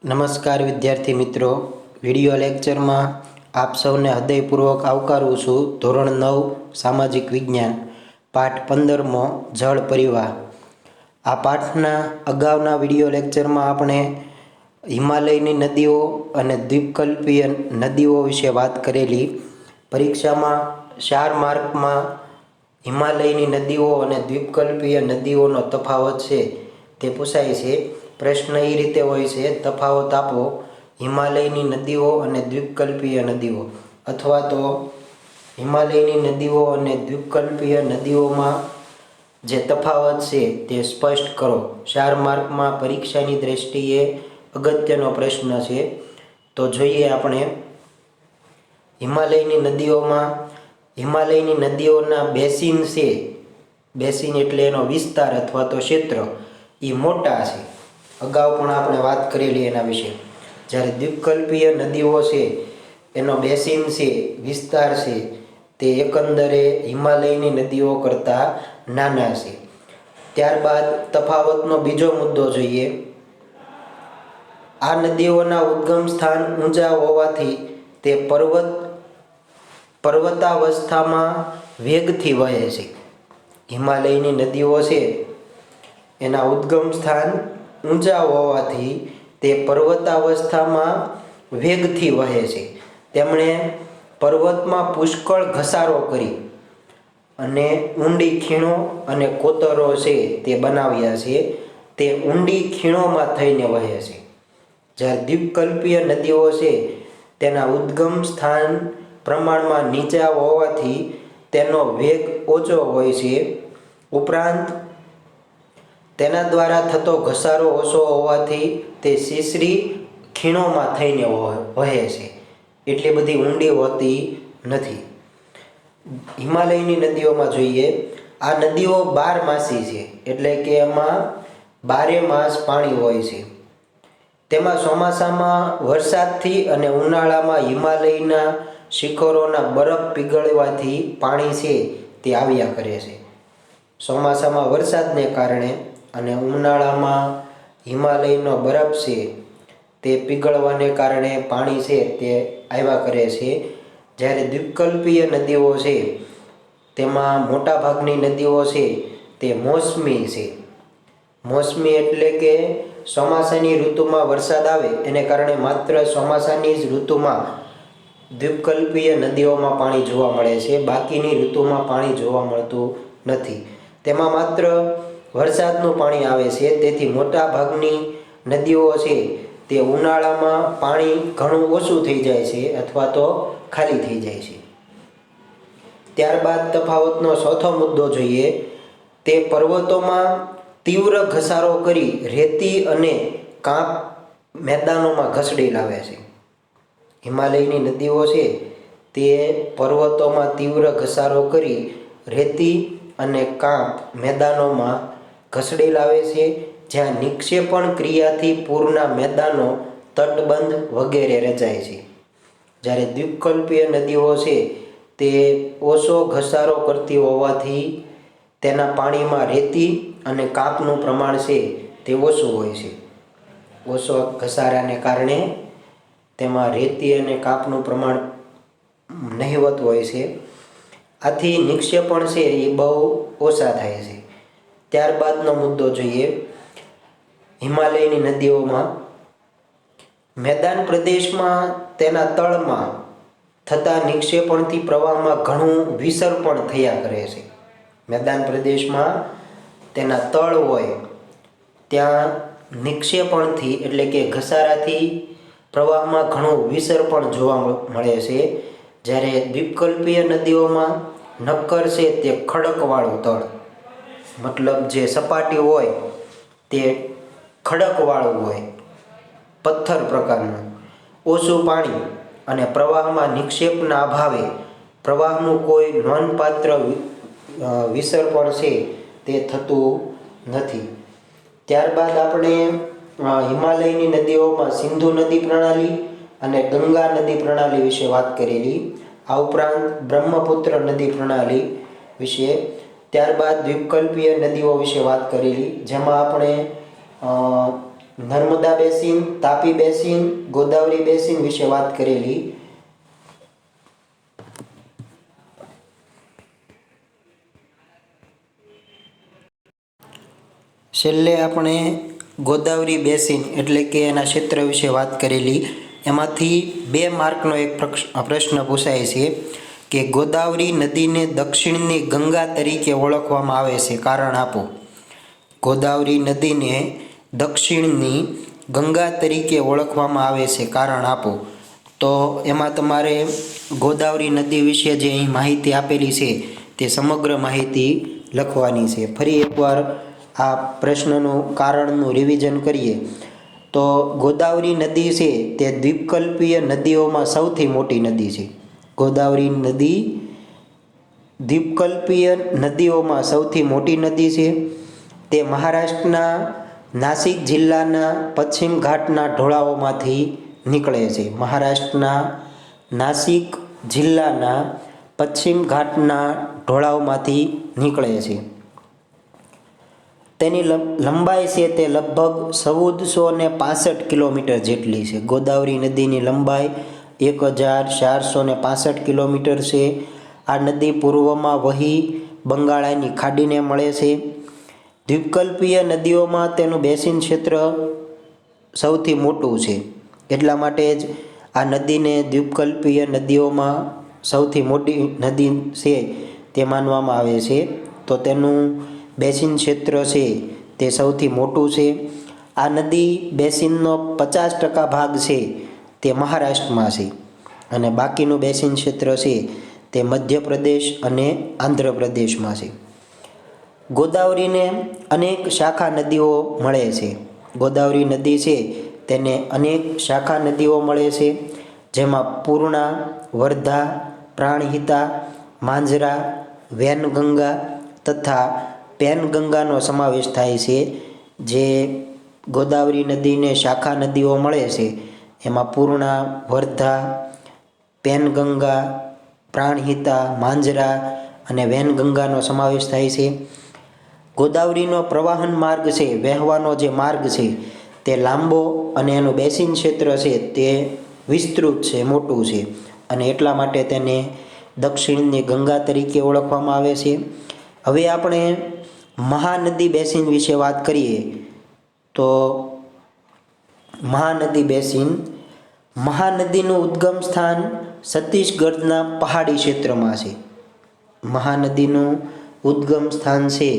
નમસ્કાર વિદ્યાર્થી મિત્રો, વિડિયો લેક્ચરમાં આપ સૌને હૃદયપૂર્વક આવકારું છું। ધોરણ 9 સામાજિક વિજ્ઞાન પાઠ 15મો જળ પરિવાહ। આ પાઠના અગાઉના વિડિયો લેક્ચરમાં આપણે હિમાલયની નદીઓ અને દ્વીપકલ્પીય નદીઓ વિશે વાત કરેલી। પરીક્ષામાં 4 માર્કમાં હિમાલયની નદીઓ અને દ્વીપકલ્પીય નદીઓનો તફાવત છે તે પૂછાય છે। પ્રશ્ન એ રીતે હોય છે, તફાવત આપો હિમાલયની નદીઓ અને દ્વીપકલ્પીય નદીઓ, અથવા તો હિમાલયની નદીઓ અને દ્વીપકલ્પીય નદીઓમાં જે તફાવત છે તે સ્પષ્ટ કરો। 4 માર્કમાં પરીક્ષાની દ્રષ્ટિએ અગત્યનો પ્રશ્ન છે। તો જોઈએ આપણે હિમાલયની નદીઓના બેસિન છે, બેસિન એટલે એનો વિસ્તાર અથવા તો ક્ષેત્ર એ મોટા છે। અગાઉ પણ આપણે વાત કરેલી એના વિશે। જ્યારે દ્વીપકલ્પીય નદીઓ છે એનો બેસિન છે, વિસ્તાર છે, તે એકંદરે હિમાલયની નદીઓ કરતાં નાના છે। ત્યારબાદ તફાવતનો બીજો મુદ્દો જોઈએ। આ નદીઓના ઉદ્ગમ સ્થાન ઊંચા હોવાથી તે પર્વતાવસ્થામાં વેગથી વહે છે। હિમાલયની નદીઓ છે એના ઉદ્ગમ સ્થાન ઊંચા હોવાથી તે પર્વતાવસ્થામાં વેગથી વહે છે। તેમણે પર્વતમાં પુષ્કળ ઘસારો કરી અને ઊંડી ખીણો અને કોતરો છે તે બનાવ્યા છે। તે ઊંડી ખીણોમાં થઈને વહે છે। જ્યારે દ્વીપકલ્પીય નદીઓ છે તેના ઉદ્ગમ સ્થાન પ્રમાણમાં નીચા હોવાથી તેનો વેગ ઓછો હોય છે, ઉપરાંત તેના દ્વારા થતો ઘસારો ઓછો હોવાથી તે સીસરી ખીણોમાં થઈને વહે છે, એટલી બધી ઊંડી હોતી નથી। હિમાલયની નદીઓમાં જોઈએ, આ નદીઓ 12માસી છે, એટલે કે એમાં 12 માસ પાણી હોય છે। તેમાં ચોમાસામાં વરસાદથી અને ઉનાળામાં હિમાલયના શિખરોના બરફ પીગળવાથી પાણી છે તે આવ્યા કરે છે। ચોમાસામાં વરસાદને કારણે અને ઉનાળામાં હિમાલયનો બરફ છે તે પીગળવાને કારણે પાણી છે તે આવ્યા કરે છે। જ્યારે દ્વીપકલ્પીય નદીઓ છે તેમાં મોટાભાગની નદીઓ છે તે મોસમી છે। મોસમી એટલે કે ચોમાસાની ઋતુમાં વરસાદ આવે એને કારણે માત્ર ચોમાસાની જ ઋતુમાં દ્વીપકલ્પીય નદીઓમાં પાણી જોવા મળે છે, બાકીની ઋતુમાં પાણી જોવા મળતું નથી। તેમાં માત્ર વરસાદનું પાણી આવે છે, તેથી મોટા ભાગની નદીઓ છે તે ઉનાળામાં પાણી ઘણું ઓછું થઈ જાય છે અથવા તો ખાલી થઈ જાય છે। ત્યારબાદ તફાવતનો ચોથો મુદ્દો જોઈએ। તે પર્વતોમાં તીવ્ર ઘસારો કરી રેતી અને કાંપ મેદાનોમાં ઘસડી લાવે છે। હિમાલયની નદીઓ છે તે પર્વતોમાં તીવ્ર ઘસારો કરી રેતી અને કાંપ મેદાનોમાં ઘસડી લાવે છે, જ્યાં નિક્ષેપણ ક્રિયાથી પૂરના મેદાનો, તટબંધ વગેરે રચાય છે। જ્યારે દ્વીપકલ્પીય નદીઓ છે તે ઓછો ઘસારો કરતી હોવાથી તેના પાણીમાં રેતી અને કાંપનું પ્રમાણ છે તે ઓછું હોય છે। ઓછો ઘસારાને કારણે તેમાં રેતી અને કાંપનું પ્રમાણ નહિવત હોય છે, આથી નિક્ષેપણ છે એ બહુ ઓછા થાય છે। ત્યારબાદનો મુદ્દો જોઈએ। હિમાલયની નદીઓમાં મેદાન પ્રદેશમાં તેના તળમાં થતા નિક્ષેપણથી પ્રવાહમાં ઘણું વિસર્પણ થયા કરે છે। મેદાન પ્રદેશમાં તેના તળ હોય ત્યાં નિક્ષેપણથી એટલે કે ઘસારાથી પ્રવાહમાં ઘણું વિસર્પણ જોવા મળે છે। જ્યારે દ્વીપકલ્પીય નદીઓમાં નક્કર છે તે ખડકવાળું તળ, મતલબ જે સપાટી હોય તે ખડકવાળું હોય, પથ્થર પ્રકારનું, ઓછું પાણી અને પ્રવાહમાં નિક્ષેપના અભાવે પ્રવાહનું કોઈ નોંધપાત્ર વિસર્પણ છે તે થતું નથી। ત્યારબાદ આપણે હિમાલયની નદીઓમાં સિંધુ નદી પ્રણાલી અને ગંગા નદી પ્રણાલી વિશે વાત કરેલી, આ ઉપરાંત બ્રહ્મપુત્ર નદી પ્રણાલી વિશે, ત્યારબાદ દ્વીપકલ્પીય નદીઓ વિશે વાત કરેલી, જેમાં આપણે Narmada basin, Tapi basin, Godavari basin વિશે વાત કરેલી. છેલ્લે આપણે ગોદાવરી બેસિન એટલે કે એના ક્ષેત્ર વિશે વાત કરેલી. એમાંથી 2 માર્કનો એક પ્રશ્ન પૂછાય છે કે ગોદાવરી નદીને દક્ષિણની ગંગા તરીકે ઓળખવામાં આવે છે, કારણ આપો. ગોદાવરી નદીને દક્ષિણની ગંગા તરીકે ઓળખવામાં આવે છે, કારણ આપો. તો એમાં તમારે ગોદાવરી નદી વિશે જે અહીં માહિતી આપેલી છે તે સમગ્ર માહિતી લખવાની છે. ફરી એકવાર આ પ્રશ્નનું કારણનું રિવિઝન કરીએ તો ગોદાવરી નદી છે તે દ્વીપકલ્પીય નદીઓમાં સૌથી મોટી નદી છે. ગોદાવરી નદી દ્વીપકલ્પીય નદીઓમાં સૌથી મોટી નદી છે. તે મહારાષ્ટ્રના નાસિક જિલ્લાના પશ્ચિમ ઘાટના ઢોળાવોમાંથી નીકળે છે. મહારાષ્ટ્રના નાસિક જિલ્લાના પશ્ચિમ ઘાટના ઢોળાવમાંથી નીકળે છે. તેની લંબાઈ છે તે લગભગ 1465 કિલોમીટર જેટલી છે. ગોદાવરી નદીની લંબાઈ 1465 કિલોમીટર છે. આ નદી પૂર્વમાં વહી બંગાળાની ખાડીને મળે છે. દ્વીપકલ્પીય નદીઓમાં તેનું બેસિન ક્ષેત્ર સૌથી મોટું છે. એટલા માટે જ આ નદીને દ્વીપકલ્પીય નદીઓમાં સૌથી મોટી નદી છે તે માનવામાં આવે છે. તો તેનું બેસિન ક્ષેત્ર છે તે સૌથી મોટું છે. આ નદી બેસિનનો 50% ભાગ છે તે મહારાષ્ટ્રમાં છે અને બાકીનું બેસિન ક્ષેત્ર છે તે મધ્યપ્રદેશ અને આંધ્રપ્રદેશમાં છે. ગોદાવરીને અનેક શાખા નદીઓ મળે છે. ગોદાવરી નદી છે તેને અનેક શાખા નદીઓ મળે છે, જેમાં પૂર્ણા, વર્ધા, પ્રાણહિતા, માંજરા, વેનગંગા તથા પેનગંગાનો સમાવેશ થાય છે. જે ગોદાવરી નદીને શાખા નદીઓ મળે છે એમાં પૂર્ણા, વર્ધા, પેનગંગા, પ્રાણહિતા, માંજરા અને વેનગંગાનો સમાવેશ થાય છે. ગોદાવરીનો પ્રવાહન માર્ગ છે, વહેવાનો જે માર્ગ છે તે લાંબો અને એનું બેસિન ક્ષેત્ર છે તે વિસ્તૃત છે, મોટું છે અને એટલા માટે તેને દક્ષિણની ગંગા તરીકે ઓળખવામાં આવે છે. હવે આપણે મહાનદી બેસિન વિશે વાત કરીએ તો મહાનદી બેસિન, મહાનદીનું ઉદ્ગમ સ્થાન છત્તીસગઢના પહાડી ક્ષેત્રમાં છે. મહાનદીનું ઉદ્ગમ સ્થાન છે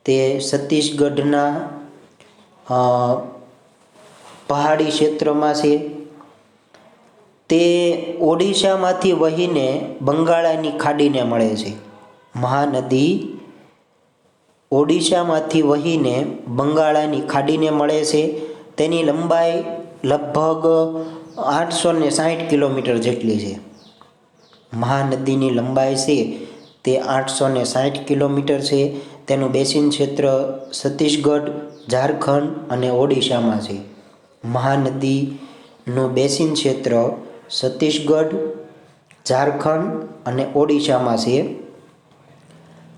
તે છત્તીસગઢના પહાડી ક્ષેત્રમાં છે. તે ઓડિશામાંથી વહીને બંગાળાની ખાડીને મળે છે. મહાનદી ઓડિશામાંથી વહીને બંગાળાની ખાડીને મળે છે. તેની લંબાઈ લગભગ 860 કિલોમીટર જેટલી છે. મહાનદીની લંબાઈ છે તે 860 કિલોમીટર છે. તેનું બેસિન ક્ષેત્ર છત્તીસગઢ, ઝારખંડ અને ઓડિશામાં છે. મહાનદીનું બેસિન ક્ષેત્ર છત્તીસગઢ, ઝારખંડ અને ઓડિશામાં છે.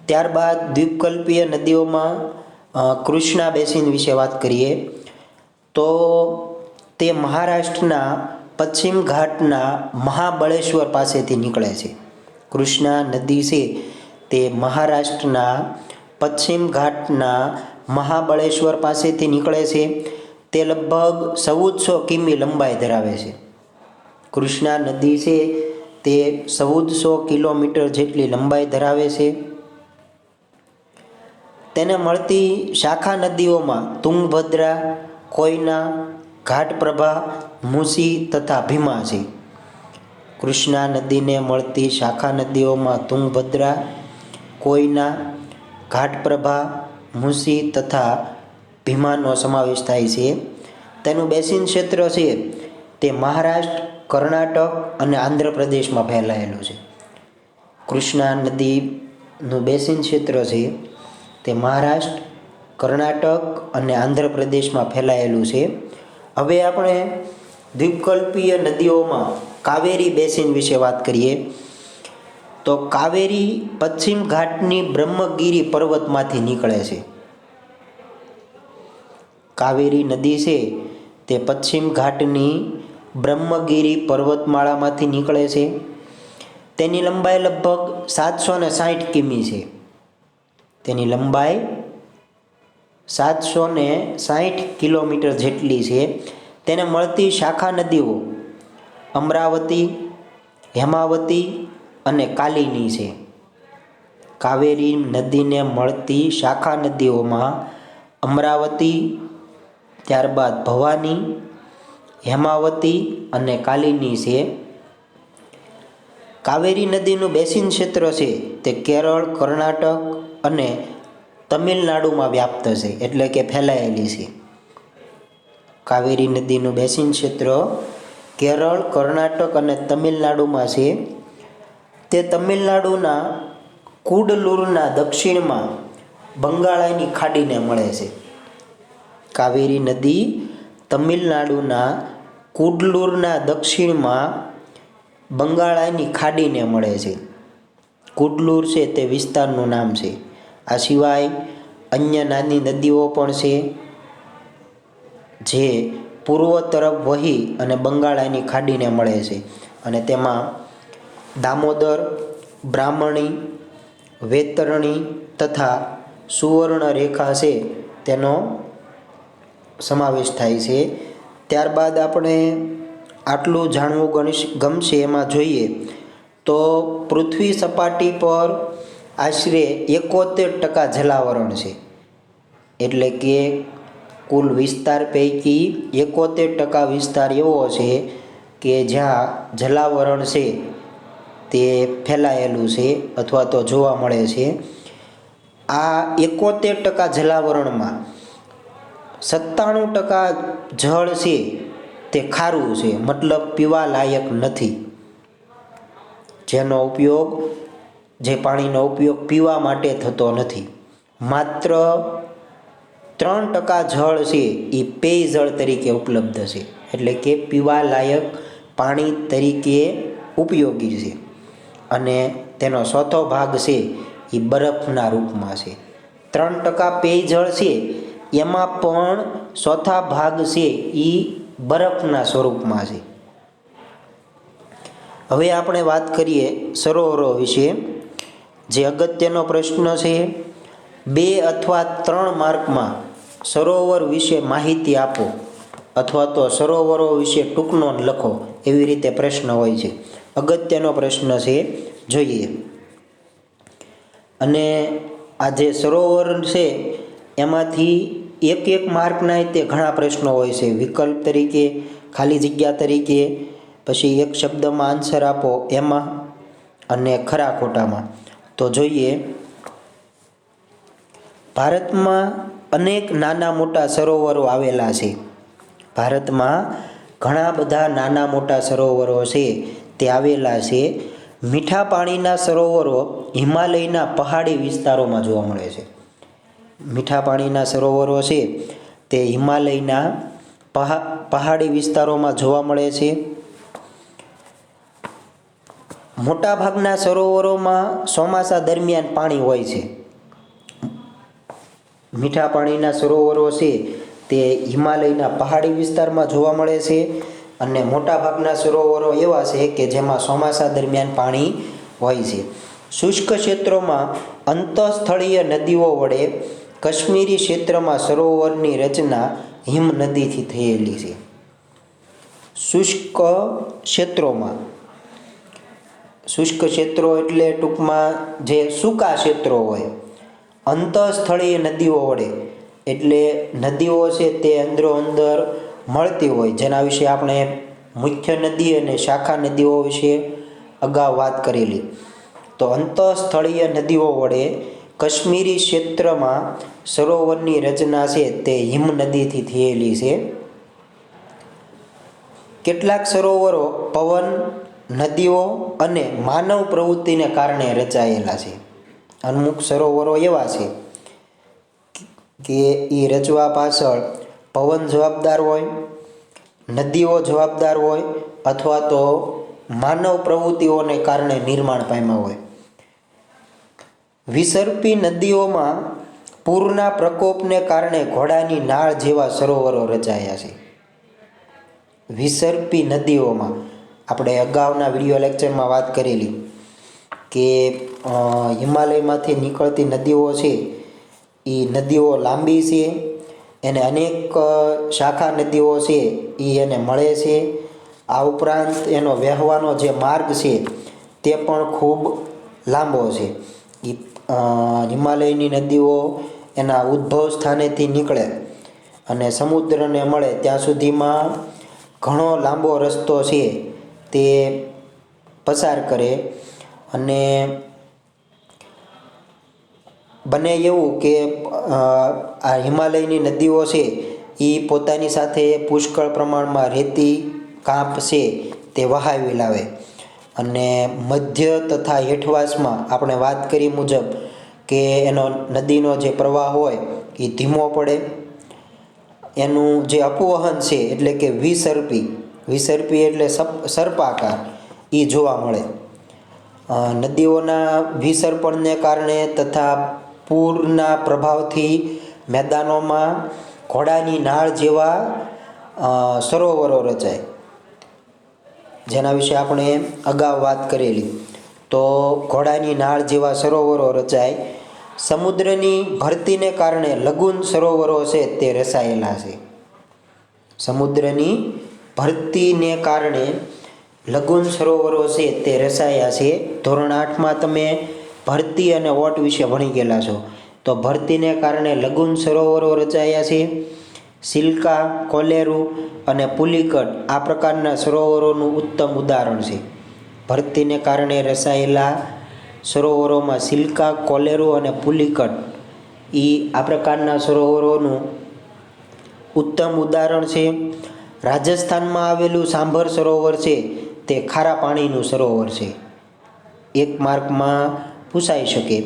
ત્યારબાદ દ્વીપકલ્પીય નદીઓમાં કૃષ્ણા બેસિન વિશે વાત કરીએ તો તે મહારાષ્ટ્રના પશ્ચિમ ઘાટના મહાબળેશ્વર પાસેથી નીકળે છે. કૃષ્ણા નદી છે તે મહારાષ્ટ્રના પશ્ચિમ ઘાટના મહાબળેશ્વર પાસેથી નીકળે છે. તે લગભગ 1400 કિમી લંબાઈ ધરાવે છે. કૃષ્ણા નદી છે તે 1400 કિલોમીટર જેટલી લંબાઈ ધરાવે છે. તેને મળતી શાખા નદીઓમાં તુંગભદ્રા, કોયના, ઘાટપ્રભા, મુસી તથા ભીમા છે. કૃષ્ણા નદીને મળતી શાખા નદીઓમાં તુંગભદ્રા, કોયના, ઘાટપ્રભા, મુસી તથા ભીમાનો સમાવેશ થાય છે. તેનું બેસિન ક્ષેત્ર છે તે મહારાષ્ટ્ર, કર્ણાટક અને આંધ્રપ્રદેશમાં ફેલાયેલું છે. કૃષ્ણા નદીનું બેસિન ક્ષેત્ર છે તે મહારાષ્ટ્ર, કર્ણાટક અને આંધ્રપ્રદેશમાં ફેલાયેલું છે. હવે આપણે દ્વીપકલ્પીય નદીઓમાં કાવેરી બેસિન વિશે વાત કરીએ તો કાવેરી પશ્ચિમ ઘાટની બ્રહ્મગીરી પર્વતમાંથી નીકળે છે. કાવેરી નદી છે તે પશ્ચિમ ઘાટની બ્રહ્મગીરી પર્વતમાળામાંથી નીકળે છે. તેની લંબાઈ લગભગ 760 કિમી છે. તેની લંબાઈ 760 કિલોમીટર જેટલી છે. તેને મળતી શાખા નદીઓ અમરાવતી, હેમાવતી અને કાલિની છે. કાવેરી નદીને મળતી શાખા નદીઓમાં અમરાવતી, ત્યારબાદ ભવાની, હેમાવતી અને કાલિની છે. કાવેરી નદીનું બેસિન ક્ષેત્ર છે તે કેરળ, કર્ણાટક અને તમિલનાડુમાં વ્યાપ્ત છે, એટલે કે ફેલાયેલી છે. કાવેરી નદીનું બેસિન ક્ષેત્ર કેરળ, કર્ણાટક અને તમિલનાડુમાં છે. તે તમિલનાડુના કુડલુરના દક્ષિણમાં બંગાળાની ખાડીને મળે છે. કાવેરી નદી તમિલનાડુના કુડલુરના દક્ષિણમાં બંગાળાની ખાડીને મળે છે. કુડલુર છે તે વિસ્તારનું નામ છે. આ સિવાય અન્ય નાની નદીઓ પણ છે જે પૂર્વ તરફ વહી અને બંગાળાની ખાડીને મળે છે, અને તેમાં દામોદર, બ્રાહ્મણી, વૈતરણી તથા સુવર્ણરેખા છે તેનો સમાવેશ થાય છે. ત્યારબાદ આપણે આટલું જાણવું ગમશે. એમાં જોઈએ તો પૃથ્વી સપાટી પર આશરે 71% જલાવરણ છે, એટલે કે કુલ વિસ્તાર પૈકી 71% વિસ્તાર એવો છે કે જ્યાં જલાવરણ છે તે ફેલાયેલું છે અથવા તો જોવા મળે છે. આ 71% જલાવરણમાં 97% જળ છે તે ખારું છે, મતલબ પીવા લાયક નથી. જે પાણીનો ઉપયોગ પીવા માટે થતો નથી. માત્ર 3% જળ છે એ પેય જળ તરીકે ઉપલબ્ધ છે, એટલે કે પીવા લાયક પાણી તરીકે ઉપયોગી છે. અને તેનો ચોથો ભાગ છે એ બરફના રૂપમાં છે. 3% પેય જળ છે એમાં પણ ચોથા ભાગ છે એ બરફના સ્વરૂપમાં છે. હવે આપણે વાત કરીએ સરોવરો વિશે, જે અગત્યનો પ્રશ્ન છે. 2 અથવા 3 માર્કમાં સરોવર વિશે માહિતી આપો અથવા તો સરોવરો વિશે ટૂંક નોંધ લખો, એવી રીતે પ્રશ્ન હોય છે. અગત્યનો પ્રશ્ન છે, જોઈએ. અને આ જે સરોવર છે એમાંથી એક માર્કના તે ઘણા પ્રશ્નો હોય છે. વિકલ્પ તરીકે, ખાલી જગ્યા તરીકે, પછી એક શબ્દમાં આન્સર આપો એમાં, અને ખરા ખોટામાં. તો જોઈએ, ભારતમાં અનેક નાના મોટા સરોવરો આવેલા છે. ભારતમાં ઘણા બધા નાના મોટા સરોવરો છે તે આવેલા છે. મીઠા પાણીના સરોવરો હિમાલયના પહાડી વિસ્તારોમાં જોવા મળે છે. મીઠા પાણીના સરોવરો છે તે હિમાલયના પહાડી વિસ્તારોમાં જોવા મળે છે. મોટાભાગના સરોવરોમાં ચોમાસા દરમિયાન પાણી હોય છે. મીઠા પાણીના સરોવરો છે તે હિમાલયના પહાડી વિસ્તારમાં જોવા મળે છે, અને મોટાભાગના સરોવરો એવા છે કે જેમાં ચોમાસા દરમિયાન પાણી હોય છે. શુષ્ક ક્ષેત્રોમાં અંતઃસ્થળીય નદીઓ વડે કાશ્મીરી ક્ષેત્રમાં સરોવરની રચના હિમ નદીથી થયેલી છે. શુષ્ક ક્ષેત્રો એટલે ટૂંકમાં જે સૂકા ક્ષેત્રો હોય. અંતઃસ્થળીય નદીઓ વડે એટલે નદીઓ છે તે અંદરો અંદર મળતી હોય, જેના વિશે આપણે મુખ્ય નદી અને શાખા નદીઓ વિશે અગાઉ વાત કરેલી. તો અંતઃસ્થળીય નદીઓ વડે કાશ્મીરી ક્ષેત્રમાં સરોવરની રચના છે તે હિમ નદીથી થયેલી છે. કેટલાક સરોવરો પવન, નદીઓ અને માનવ પ્રવૃત્તિને કારણે રચાયેલા છે. અમુક સરોવરો એવા છે કે એ રચવા પાછળ પવન જવાબદાર હોય, નદીઓ જવાબદાર હોય, અથવા તો માનવ પ્રવૃત્તિઓને કારણે નિર્માણ પામ્યા હોય. વિસર્પી નદીઓમાં પૂરના પ્રકોપને કારણે ઘોડાની નાળ જેવા સરોવરો રચાયા છે. વિસર્પી નદીઓમાં આપણે અગાઉના વિડીયો લેક્ચરમાં વાત કરેલી કે હિમાલયમાંથી નીકળતી નદીઓ છે એ નદીઓ લાંબી છે, એને અનેક શાખા નદીઓ છે એ એને મળે છે. આ ઉપરાંત એનો વહેવાનો જે માર્ગ છે તે પણ ખૂબ લાંબો છે. હિમાલયની નદીઓ એના ઉદ્ભવ સ્થાનેથી નીકળે અને સમુદ્રને મળે ત્યાં સુધીમાં ઘણો લાંબો રસ્તો છે તે પસાર કરે. અને બને એવું કે આ હિમાલયની નદીઓ છે એ પોતાની સાથે પુષ્કળ પ્રમાણમાં રેતી કાંપ છે તે વહાવી લાવે. અને મધ્ય તથા હેઠવાસમાં આપણે વાત કરી મુજબ કે એનો નદીનો જે પ્રવાહ હોય એ ધીમો પડે. એનું જે અપવહન છે એટલે કે વિસર્પી એટલે સર્પાકાર એ જોવા મળે. નદીઓના વિસર્પણને કારણે તથા પૂરના પ્રભાવથી મેદાનોમાં ઘોડાની નાળ જેવા સરોવરો રચાય, જેના વિશે આપણે અગાઉ વાત કરેલી. તો ઘોડાની નાળ જેવા સરોવરો રચાય. સમુદ્રની ભરતીને કારણે લઘુન સરોવરો છે તે રચાયેલા છે. સમુદ્રની ભરતીને કારણે લઘુન સરોવરો છે તે રચાયા છે. ધોરણ 8માં તમે ભરતી અને ઓટ વિશે ભણી ગયેલા છો. તો ભરતીને કારણે લઘુન સરોવરો રચાયા છે. સિલ્કા, કોલેરુ અને પુલિકટ આ પ્રકારના સરોવરોનું ઉત્તમ ઉદાહરણ છે. ભરતીને કારણે રચાયેલા સરોવરોમાં સિલ્કા, કોલેરુ અને પુલિકટ એ આ પ્રકારના સરોવરોનું ઉત્તમ ઉદાહરણ છે. રાજસ્થાનમાં આવેલું સાંભર સરોવર છે તે ખારા પાણીનું સરોવર છે. એક માર્કમાં પૂછાઈ શકે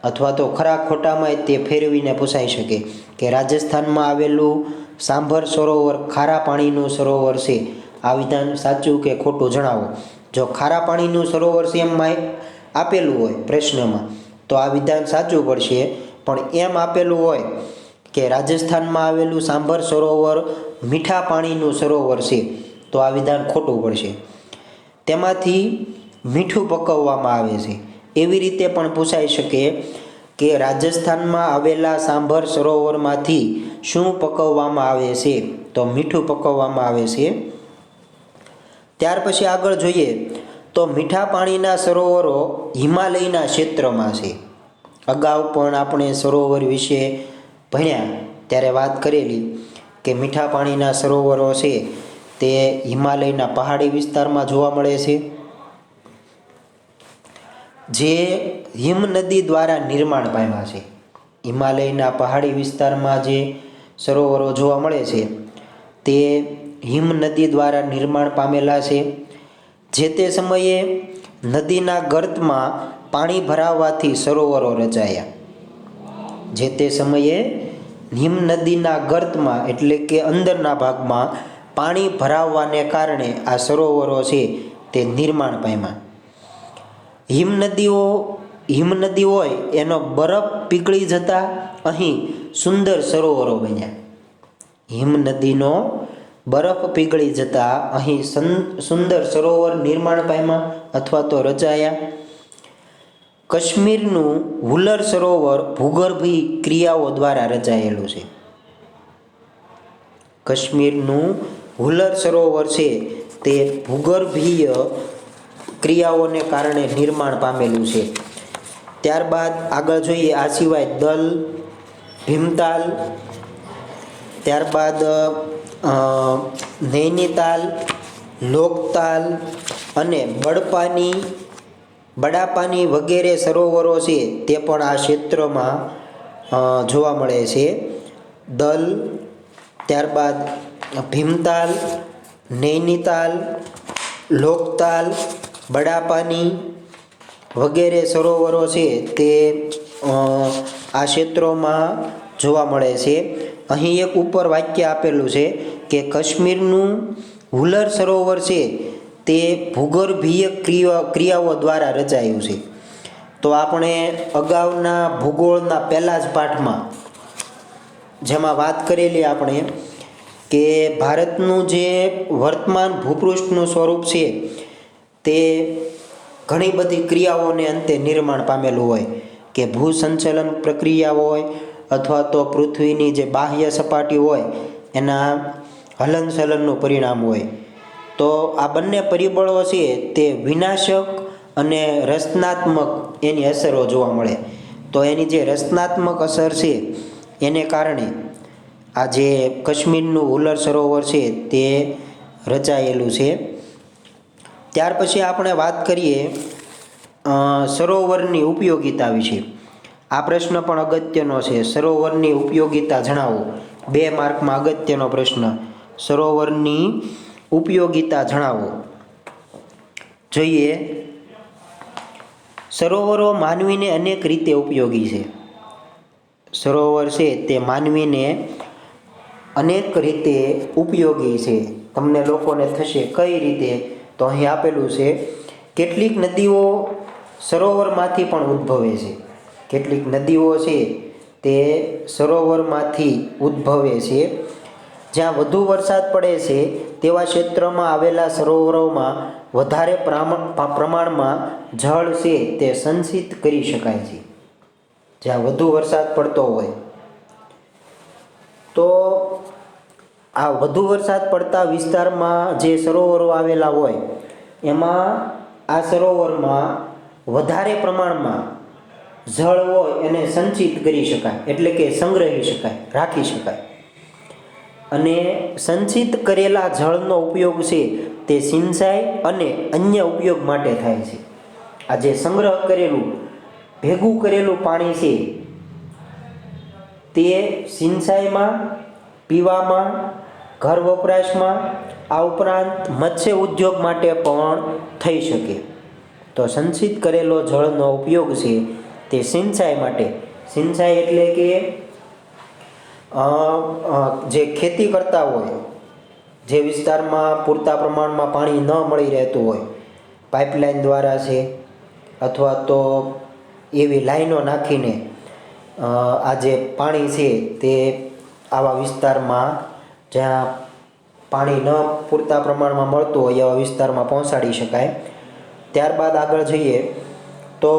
અથવા તો ખરા ખોટામાં તે ફેરવીને પૂછાઈ શકે કે રાજસ્થાનમાં આવેલું સાંભર સરોવર ખારા પાણીનું સરોવર છે. આ વિધાન સાચું કે ખોટું જણાવો. જો ખારા પાણીનું સરોવર છે એમ આપેલું હોય પ્રશ્નમાં તો આ વિધાન સાચું પડશે. પણ એમ આપેલું હોય કે રાજસ્થાનમાં આવેલું સાંભર સરોવર મીઠા પાણીનું સરોવર છે તો આ વિધાન ખોટું પડશે. તેમાંથી મીઠું પકવવામાં આવે છે. એવી રીતે પણ પૂછાઈ શકે કે રાજસ્થાનમાં આવેલા સાંભર સરોવરમાંથી શું પકવવામાં આવે છે તો મીઠું પકવવામાં આવે છે. ત્યાર પછી આગળ જોઈએ તો મીઠા પાણીના સરોવરો હિમાલયના ક્ષેત્રમાં છે. અગાઉ પણ આપણે સરોવર વિશે ભણ્યા ત્યારે વાત કરેલી કે મીઠા પાણીના સરોવરો છે તે હિમાલયના પહાડી વિસ્તારમાં જોવા મળે છે, જે હિમનદી દ્વારા નિર્માણ પામ્યા છે. હિમાલયના પહાડી વિસ્તારમાં જે સરોવરો જોવા મળે છે તે હિમનદી દ્વારા નિર્માણ પામેલા છે. જે તે સમયે નદીના ગર્તમાં પાણી ભરાવાથી સરોવરો રચાયા. જે તે સમયે હિમનદીના ગર્તમાં એટલે કે અંદરના ભાગમાં પાણી ભરાવવાને કારણે આ સરોવરો છે તે નિર્માણ પામ્યા. હિમનદી હોય એનો બરફ પીગળી જતા અહીં સુંદર સરોવરો બન્યા. હિમનદીનો બરફ પીગળી જતા અહીં સુંદર સરોવર નિર્માણ પામ્યા અથવા તો રચાયા. કાશ્મીરનું હુલર સરોવર ભૂગર્ભી ક્રિયાઓ દ્વારા રચાયેલું છે. કાશ્મીરનું હુલર સરોવર છે તે ભૂગર્ભીય ક્રિયાઓને કારણે નિર્માણ પામેલું છે. ત્યારબાદ આગળ જોઈએ આ સિવાય દલ, ભીમતાલ, ત્યારબાદ નૈનીતાલ, લોકતાલ અને બડાપાની વગેરે સરોવરો છે તે પણ આ ક્ષેત્રમાં જોવા મળે છે. દલ, ત્યારબાદ ભીમતાલ, નૈનીતાલ, લોકતાલ, બડાપાની વગેરે સરોવરો છે તે આ ક્ષેત્રોમાં જોવા મળે છે. અહીં એક ઉપર વાક્ય આપેલું છે કે કાશ્મીરનું હુલર સરોવર છે તે ભૂગર્ભીય ક્રિયાઓ દ્વારા રચાયું છે. તો આપણે અગાઉના ભૂગોળના પહેલા જ પાઠમાં જેમાં વાત કરેલી આપણે કે ભારતનું જે વર્તમાન ભૂપૃષ્ઠનું સ્વરૂપ છે તે ઘણી બધી ક્રિયાઓને અંતે નિર્માણ પામેલું હોય, કે ભૂસંચલન પ્રક્રિયા હોય અથવા તો પૃથ્વીની જે બાહ્ય સપાટી હોય એના હલનચલનનું પરિણામ હોય. તો આ બંને પરિબળો છે તે વિનાશક અને રચનાત્મક એની અસરો જોવા મળે. તો એની જે રચનાત્મક અસર છે એને કારણે આ જે કાશ્મીરનું હુલર સરોવર છે તે રચાયેલું છે. ત્યાર પછી આપણે વાત કરીએ સરોવરની ઉપયોગિતા વિશે. આ પ્રશ્ન પણ અગત્યનો છે. સરોવરની ઉપયોગિતા જણાવો. 2 માર્કમાં અગત્યનો પ્રશ્ન. સરોવરની ઉપયોગિતા જણાવો. જોઈએ, સરોવરો માનવીને અનેક રીતે ઉપયોગી છે. સરોવર છે તે માનવીને અનેક રીતે ઉપયોગી છે. તમને લોકોને થશે કઈ રીતે? તો અહીં આપેલું છે, કેટલીક નદીઓ સરોવરમાંથી પણ ઉદ્ભવે છે. કેટલીક નદીઓ છે તે સરોવરમાંથી ઉદ્ભવે છે. જ્યાં વધુ વરસાદ પડે છે તેવા ક્ષેત્રમાં આવેલા સરોવરોમાં વધારે પ્રમાણમાં જળ છે તે સંચિત કરી શકાય છે. જ્યાં વધુ વરસાદ પડતો હોય તો આ વધુ વરસાદ પડતા વિસ્તારમાં જે સરોવરો આવેલા હોય એમાં આ સરોવરમાં વધારે પ્રમાણમાં જળ હોય એને સંચિત કરી શકાય, એટલે કે સંગ્રહી શકાય, રાખી શકાય. અને સંચિત કરેલા જળનો ઉપયોગ છે તે સિંચાઈ અને અન્ય ઉપયોગ માટે થાય છે. આ જે સંગ્રહ કરેલું ભેગું કરેલું પાણી છે તે સિંચાઈમાં, પીવામાં, ઘર વપરાશમાં, આ ઉપરાંત મત્સ્ય ઉદ્યોગ માટે પણ થઈ શકે. તો સંચિત કરેલો જળનો ઉપયોગ છે તે સિંચાઈ માટે. સિંચાઈ એટલે કે જે ખેતી કરતા હોય, જે વિસ્તારમાં પૂરતા પ્રમાણમાં પાણી ન મળી રહેતું હોય, પાઇપલાઇન દ્વારા છે અથવા તો એવી લાઈનો નાખીને આ જે પાણી છે તે આવા વિસ્તારમાં જ્યાં પાણી ન પૂરતા પ્રમાણમાં મળતું હોય એવા વિસ્તારમાં પહોંચાડી શકાય. ત્યારબાદ આગળ જઈએ તો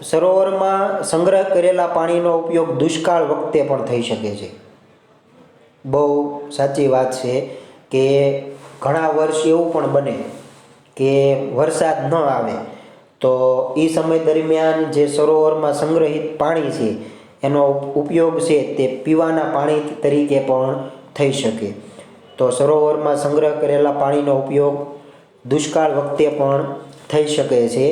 સરોવરમાં સંગ્રહ કરેલા પાણીનો ઉપયોગ દુષ્કાળ વખતે પણ થઈ શકે છે. બહુ સાચી વાત છે કે ઘણા વર્ષ એવું પણ બને કે વરસાદ ન આવે તો એ સમય દરમિયાન જે સરોવરમાં સંગ્રહિત પાણી છે એનો ઉપયોગ છે તે પીવાના પાણી તરીકે પણ થઈ શકે. તો સરોવરમાં સંગ્રહ કરેલા પાણીનો ઉપયોગ દુષ્કાળ વખતે પણ થઈ શકે છે.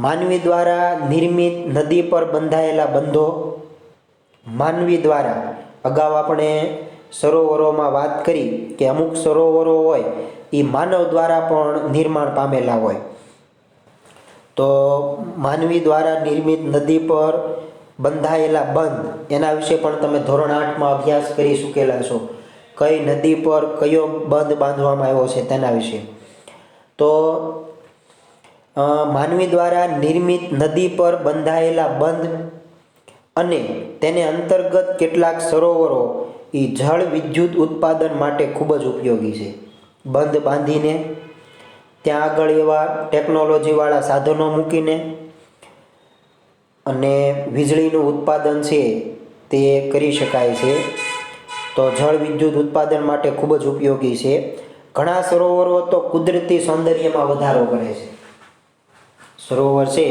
માનવી દ્વારા નિર્મિત નદી પર બંધાયેલા બંધો. માનવી દ્વારા, અગાઉ આપણે સરોવરોમાં વાત કરી કે અમુક સરોવરો હોય એ માનવ દ્વારા પણ નિર્માણ પામેલા હોય. તો માનવી દ્વારા નિર્મિત નદી પર બંધાયેલા બંધ, એના વિશે પણ તમે ધોરણ 8માં અભ્યાસ કરી ચૂકેલા છો. કઈ નદી પર કયો બંધ બાંધવામાં આવ્યો છે તેના વિશે. તો માનવી દ્વારા નિર્મિત નદી પર બંધાયેલા બંધ અને તેને અંતર્ગત કેટલાક સરોવરો એ જળ વિદ્યુત ઉત્પાદન માટે ખૂબ જ ઉપયોગી છે. બંધ બાંધીને ત્યાં આગળ એવા ટેકનોલોજીવાળા સાધનો મૂકીને અને વીજળીનું ઉત્પાદન છે તે કરી શકાય છે. તો જળ વિદ્યુત ઉત્પાદન માટે ખૂબ જ ઉપયોગી છે. ઘણા સરોવરો તો કુદરતી સૌંદર્યમાં વધારો કરે છે. સરોવર છે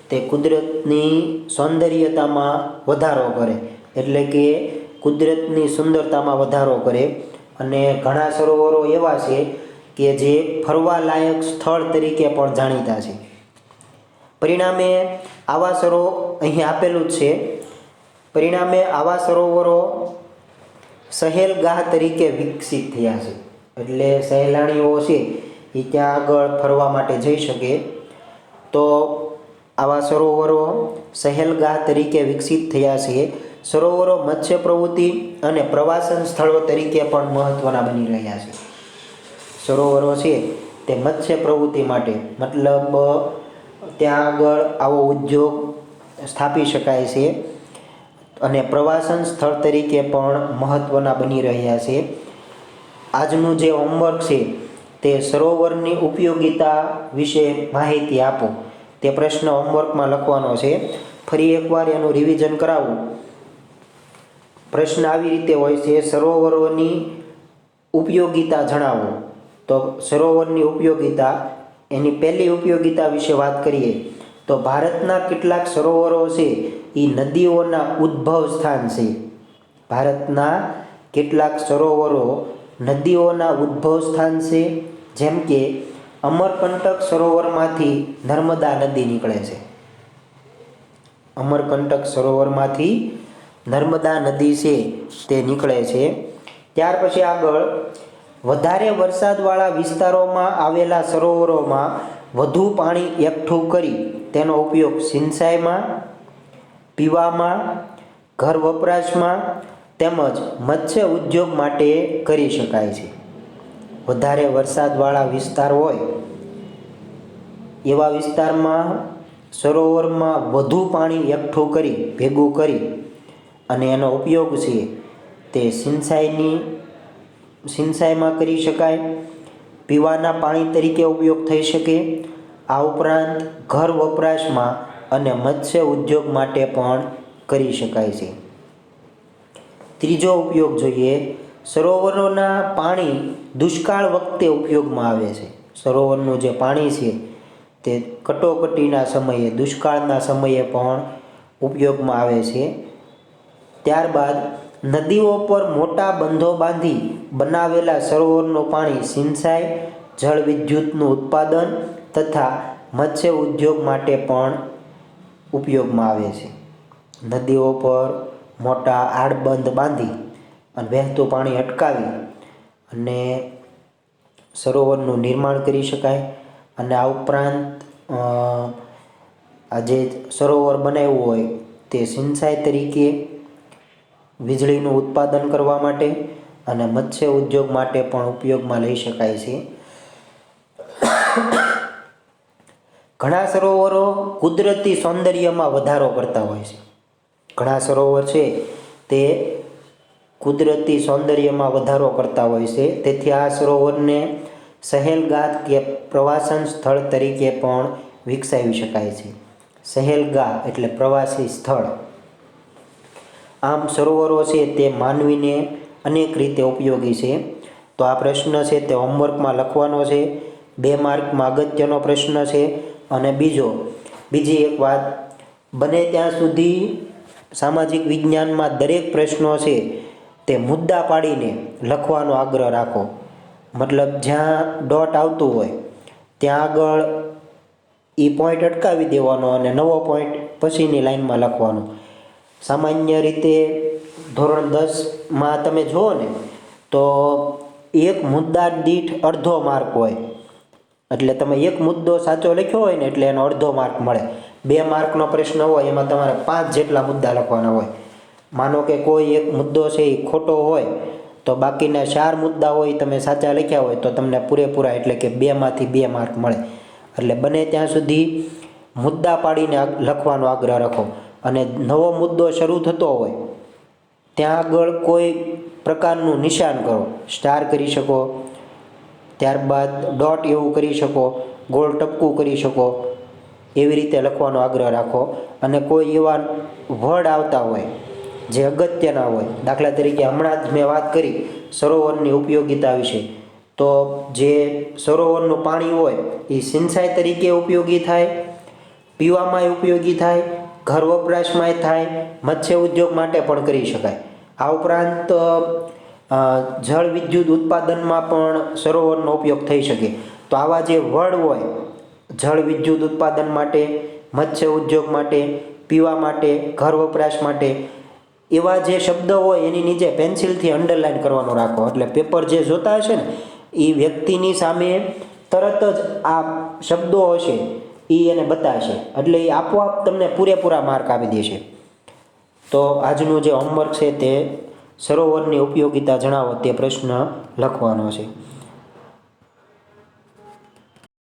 તે કુદરતની સૌંદર્યતામાં વધારો કરે, એટલે કે કુદરતની સુંદરતામાં વધારો કરે. અને ઘણા સરોવરો એવા છે કે જે ફરવાલાયક સ્થળ તરીકે પણ જાણીતા છે. પરિણામે આવા અહીં આપેલું જ છે, પરિણામે આવા સરોવરો સહેલગાહ તરીકે વિકસિત થયા છે. એટલે સહેલાણીઓ છે એ ત્યાં આગળ ફરવા માટે જઈ શકે. તો આવા સરોવરો સહેલગાહ તરીકે વિકસિત થયા છે. સરોવરો મત્સ્ય પ્રવૃત્તિ અને પ્રવાસન સ્થળો તરીકે પણ મહત્ત્વના બની રહ્યા છે. સરોવરો છે તે મત્સ્ય પ્રવૃત્તિ માટે, મતલબ ત્યાં આગળ આવો ઉદ્યોગ સ્થાપી શકાય છે અને પ્રવાસન સ્થળ તરીકે પણ મહત્ત્વના બની રહ્યા છે. આજનું જે હોમવર્ક છે તે સરોવરની ઉપયોગિતા વિશે માહિતી આપો, તે પ્રશ્ન હોમવર્કમાં લખવાનો છે. ફરી એકવાર એનું રિવિઝન કરાવું. પ્રશ્ન આવી રીતે હોય છે, સરોવરોની ઉપયોગિતા જણાવો. તો સરોવરની ઉપયોગિતા, એની પહેલી ઉપયોગિતા વિશે વાત કરીએ તો ભારતના કેટલાક સરોવરો છે એ નદીઓના ઉદ્ભવ સ્થાન છે. ભારતના કેટલાક સરોવરો નદીઓના ઉદ્ભવ સ્થાન છે. જેમ કે અમરકંટક સરોવરમાંથી નર્મદા નદી નીકળે છે. અમરકંટક સરોવરમાંથી નર્મદા નદી છે તે નીકળે છે. ત્યાર પછી આગળ, વધારે વરસાદવાળા વિસ્તારોમાં આવેલા સરોવરોમાં વધુ પાણી એકઠું કરી તેનો ઉપયોગ સિંચાઈમાં, પીવામાં, ઘર વપરાશમાં તેમજ મત્સ્ય ઉદ્યોગ માટે કરી શકાય છે. વધારે વરસાદવાળા વિસ્તાર હોય એવા વિસ્તારમાં સરોવરમાં વધુ પાણી એકઠું કરી, ભેગું કરી અને એનો ઉપયોગ છે તે સિંચાઈમાં કરી શકાય, પીવાના પાણી તરીકે ઉપયોગ થઈ શકે. આ ઉપરાંત ઘર વપરાશમાં અને મત્સ્ય ઉદ્યોગ માટે પણ કરી શકાય છે. ત્રીજો ઉપયોગ જોઈએ, સરોવરોના પાણી દુષ્કાળ વખતે ઉપયોગમાં આવે છે. સરોવરનું જે પાણી છે તે કટોકટીના સમયે, દુષ્કાળના સમયે પણ ઉપયોગમાં આવે છે. ત્યારબાદ, નદીઓ પર મોટા બંધો બાંધી બનાવેલા સરોવરનું પાણી સિંચાઈ, જળ વિદ્યુતનું ઉત્પાદન તથા મત્સ્ય ઉદ્યોગ માટે પણ ઉપયોગમાં આવે છે. નદીઓ પર મોટા આડબંધ બાંધી અને વહેતું પાણી અટકાવી અને સરોવરનું નિર્માણ કરી શકાય. અને આ ઉપરાંત આ જે સરોવર બનાવ્યું હોય તે સિંચાઈ તરીકે, વીજળીનું ઉત્પાદન કરવા માટે અને મત્સ્ય ઉદ્યોગ માટે પણ ઉપયોગમાં લઈ શકાય છે. ઘણા સરોવરો કુદરતી સૌંદર્યમાં વધારો કરતા હોય છે. ઘણા સરોવર છે તે કુદરતી સૌંદર્યમાં વધારો કરતા હોય છે. તેથી આ સરોવરને સહેલગાહ કે પ્રવાસન સ્થળ તરીકે પણ વિકસાવી શકાય છે. સહેલગાહ એટલે પ્રવાસી સ્થળ. આમ સરોવરો છે તે માનવીને અનેક રીતે ઉપયોગી છે. તો આ પ્રશ્ન છે તે હોમવર્કમાં લખવાનો છે. 2 માર્કમાં અગત્યનો પ્રશ્ન છે. અને બીજી એક વાત, બને ત્યાં સુધી સામાજિક વિજ્ઞાનમાં દરેક પ્રશ્નો છે તે મુદ્દા પાડીને લખવાનો આગ્રહ રાખો. મતલબ જ્યાં ડોટ આવતું હોય ત્યાં આગળ એ પોઈન્ટ અટકાવી દેવાનો અને નવો પોઈન્ટ પછીની લાઈનમાં લખવાનો. સામાન્ય રીતે ધોરણ 10માં તમે જુઓ ને તો એક મુદ્દા દીઠ અડધો માર્ક હોય. એટલે તમે એક મુદ્દો સાચો લખ્યો હોય ને એટલે એનો અડધો માર્ક મળે. 2 માર્કનો પ્રશ્ન હોય એમાં તમારે 5 જેટલા મુદ્દા લખવાના હોય. માનો કે કોઈ એક મુદ્દો છે એ ખોટો હોય તો બાકીના 4 મુદ્દા હોય તમે સાચા લખ્યા હોય તો તમને પૂરેપૂરા એટલે કે 2માંથી 2 માર્ક મળે. એટલે બને ત્યાં સુધી મુદ્દા પાડીને લખવાનો આગ્રહ રાખો. અને નવો મુદ્દો શરૂ થતો હોય ત્યાં આગળ કોઈ પ્રકારનું નિશાન કરો. સ્ટાર કરી શકો, ત્યારબાદ ડોટ એવું કરી શકો, ગોળ ટપકું કરી શકો. એવી રીતે લખવાનો આગ્રહ રાખો. અને કોઈ એવા વર્ડ આવતા હોય જે અગત્યના હોય, દાખલા તરીકે હમણાં જ મેં વાત કરી સરોવરની ઉપયોગિતા વિશે, તો જે સરોવરનું પાણી હોય એ સિંચાઈ તરીકે ઉપયોગી થાય, પીવામાં ઉપયોગી થાય, ઘર વપરાશમાંય થાય, મત્સ્ય ઉદ્યોગ માટે પણ કરી શકાય. આ ઉપરાંત જળ વિદ્યુત ઉત્પાદનમાં પણ સરોવરનો ઉપયોગ થઈ શકે. તો આવા જે વર્ડ હોય, જળ વિદ્યુત ઉત્પાદન માટે, મત્સ્ય ઉદ્યોગ માટે, પીવા માટે, ઘર વપરાશ માટે, એવા જે શબ્દ હોય એની નીચે પેન્સિલથી અંડરલાઈન કરવાનું રાખો. એટલે પેપર જે જોતા હશે ને એ વ્યક્તિની સામે તરત જ આ શબ્દો હશે એ એને બતાવશે. એટલે એ આપોઆપ તમને પૂરેપૂરા માર્ક આપી દેશે. તો આજનું જે હોમવર્ક છે તે સરોવરની ઉપયોગિતા જણાવો તે પ્રશ્ન લખવાનો છે.